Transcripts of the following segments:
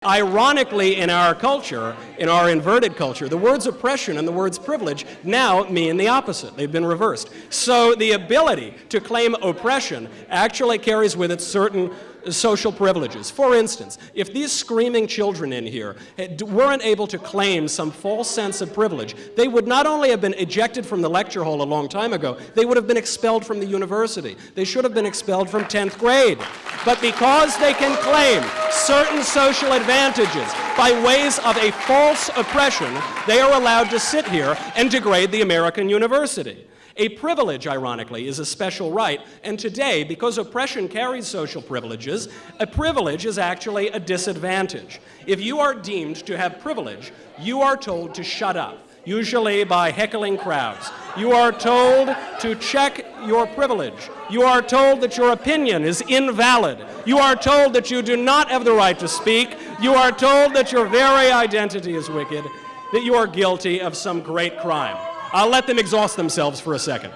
Ironically, in our culture, in our inverted culture, the words oppression and the words privilege now mean the opposite. They've been reversed. So the ability to claim oppression actually carries with it certain social privileges. For instance, if these screaming children in here weren't able to claim some false sense of privilege, they would not only have been ejected from the lecture hall a long time ago, they would have been expelled from the university. They should have been expelled from 10th grade. But because they can claim certain social advantages by ways of a false oppression, they are allowed to sit here and degrade the American university. A privilege, ironically, is a special right, and today, because oppression carries social privileges, a privilege is actually a disadvantage. If you are deemed to have privilege, you are told to shut up, usually by heckling crowds. You are told to check your privilege. You are told that your opinion is invalid. You are told that you do not have the right to speak. You are told that your very identity is wicked, that you are guilty of some great crime. I'll let them exhaust themselves for a second.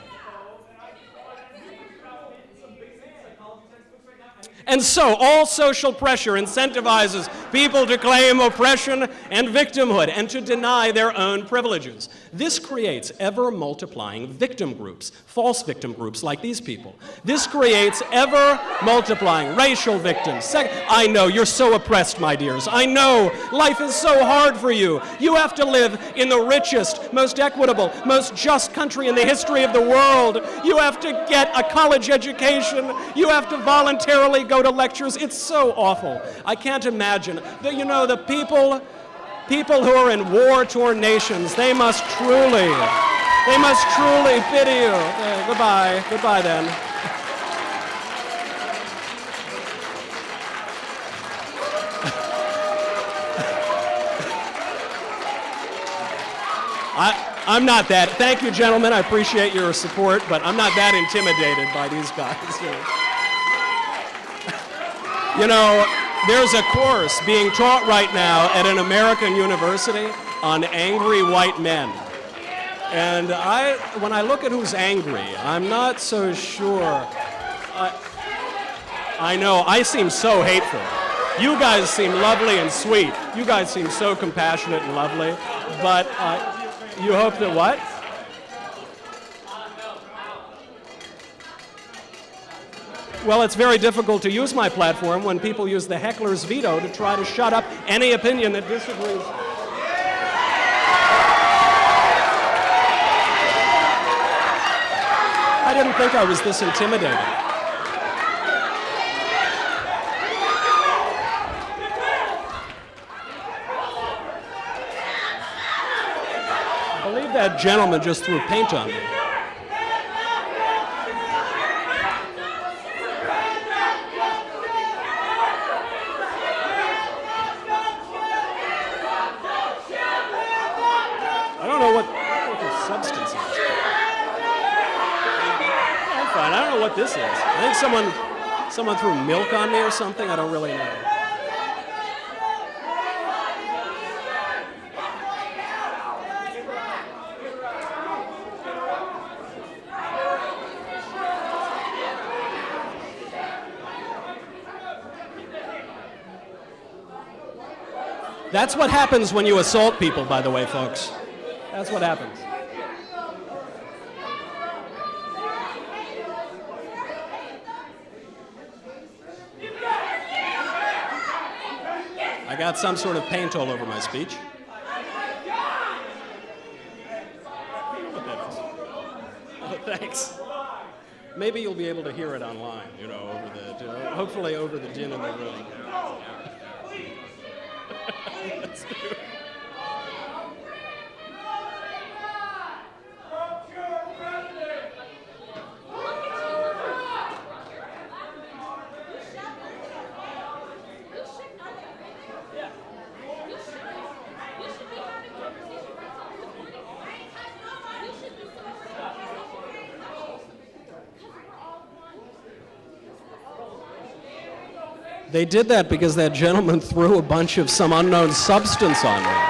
And so all social pressure incentivizes people to claim oppression and victimhood and to deny their own privileges. This creates ever-multiplying victim groups, false victim groups like these people. This creates ever-multiplying racial victims. I know, you're so oppressed, my dears. I know, life is so hard for you. You have to live in the richest, most equitable, most just country in the history of the world. You have to get a college education. You have to voluntarily go to lectures. It's so awful. I can't imagine. The people who are in war-torn nations, they must truly pity you. Goodbye then. I'm not that. Thank you, gentlemen. I appreciate your support, but I'm not that intimidated by these guys. There's a course being taught right now at an American university on angry white men. And when I look at who's angry, I'm not so sure. I know, I seem so hateful. You guys seem lovely and sweet. You guys seem so compassionate and lovely. But you hope that what? Well, it's very difficult to use my platform when people use the heckler's veto to try to shut up any opinion that disagrees. I didn't think I was this intimidated. I believe that gentleman just threw paint on me. I don't know what the substance is. I'm fine. I don't know what this is. I think someone threw milk on me or something. I don't really know. That's what happens when you assault people, by the way, folks. That's what happens. I got some sort of paint all over my speech. Oh, thanks. Maybe you'll be able to hear it online, hopefully over the din in the room. Let's do it. They did that because that gentleman threw a bunch of some unknown substance on me.